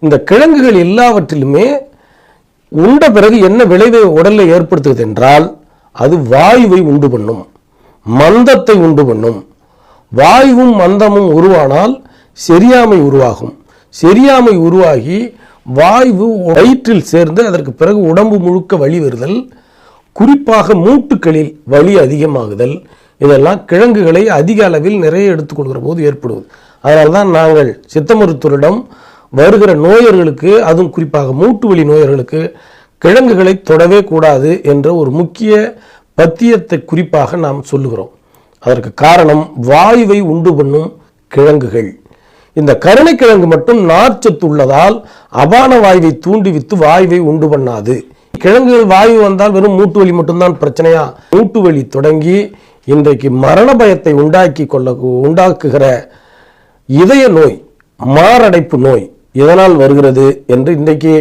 இந்த கிழங்குகள் எல்லாவற்றிலுமே உண்ட பிறகு என்ன விளைவை உடலில் ஏற்படுத்துகிறது என்றால் அது வாயுவை உண்டு பண்ணும், மந்தத்தை உண்டு பண்ணும். வாயுவும் மந்தமும் உருவானால் செரியாமை உருவாகும். செரியாமை உருவாகி வாயு வயிற்றில் சேர்ந்து அதற்கு பிறகு உடம்பு முழுக்க வலி வருதல், குறிப்பாக மூட்டுக்களில் வலி அதிகமாகுதல், இதெல்லாம் கிழங்குகளை அதிக அளவில் நிறைய எடுத்துக்கொள்கிற போது ஏற்படுவது. அதனால்தான் நாங்கள் சித்த மருத்துவரிடம் வருகிற நோயர்களுக்கு, அதுவும் குறிப்பாக மூட்டு வலி நோயர்களுக்கு கிழங்குகளை தொடவே கூடாது என்ற ஒரு முக்கிய பத்தியத்தை குறிப்பாக நாம் சொல்லுகிறோம். அதற்கு காரணம் வாயுவை உண்டு பண்ணும் கிழங்குகள். இந்த கருணைக்கிழங்கு மட்டும் நார்ச்சத்து உள்ளதால் அபான வாயுவை தூண்டிவித்து வாயுவை உண்டு பண்ணாது. கிழங்குகள் வாயு வந்தால் வெறும் மூட்டு வலி மட்டும்தான் பிரச்சனையா? மூட்டு வலி தொடங்கி இன்றைக்கு மரண பயத்தை உண்டாக்குகிற இதய நோய், மாரடைப்பு நோய் இதனால் வருகிறது என்று இன்றைக்கு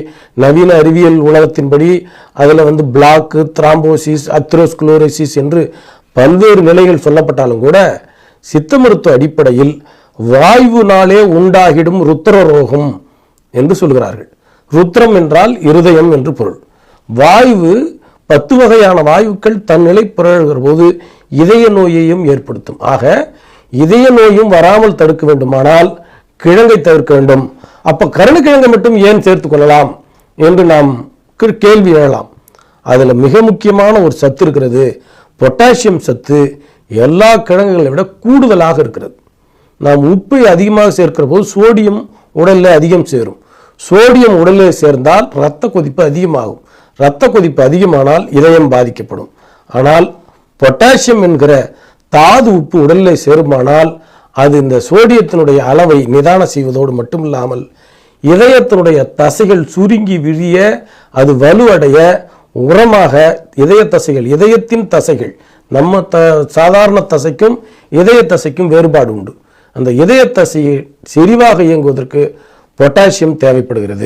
நவீன அறிவியல் உலகத்தின்படி அதில் பிளாக்கு, த்ராம்போசிஸ், அத்ரோஸ்குளோரோசிஸ் என்று பல்வேறு நிலைகள் சொல்லப்பட்டாலும் கூட சித்த மருத்துவ அடிப்படையில் வாயுவினாலே உண்டாகிடும் ருத்திர ரோகம் என்று சொல்கிறார்கள். ருத்திரம் என்றால் இருதயம் என்று பொருள். வாயு 10 வகையான வாயுக்கள் தன் நிலை பிறழ்கிற போது இதய நோயையும் ஏற்படுத்தும். ஆக இதய நோயும் வராமல் தடுக்க வேண்டுமானால் கிழங்கை தவிர்க்க வேண்டும். அப்ப கருணைக்கிழங்கை மட்டும் ஏன் சேர்த்து கொள்ளலாம் என்று நாம் கேள்வி எழலாம். அதுல மிக முக்கியமான ஒரு சத்து இருக்கிறது. பொட்டாசியம் சத்து எல்லா கிழங்குகளை விட கூடுதலாக இருக்கிறது. நாம் உப்பை அதிகமாக சேர்க்கிற போது சோடியம் உடலில் அதிகம் சேரும். சோடியம் உடலில் சேர்ந்தால் இரத்த கொதிப்பு அதிகமாகும். இரத்த கொதிப்பு அதிகமானால் இதயம் பாதிக்கப்படும். ஆனால் பொட்டாசியம் என்கிற தாது உப்பு உடலில் சேருமானால் அது இந்த சோடியத்தினுடைய அளவை நிதானம் செய்வதோடு மட்டுமில்லாமல் இதயத்தினுடைய தசைகள் சுருங்கி விழிய, அது வலுவடைய உரமாக இதய தசைகள், இதயத்தின் தசைகள், நம்ம சாதாரண தசைக்கும் இதய தசைக்கும் வேறுபாடு உண்டு. அந்த இதய தசையை செறிவாக இயங்குவதற்கு பொட்டாசியம் தேவைப்படுகிறது.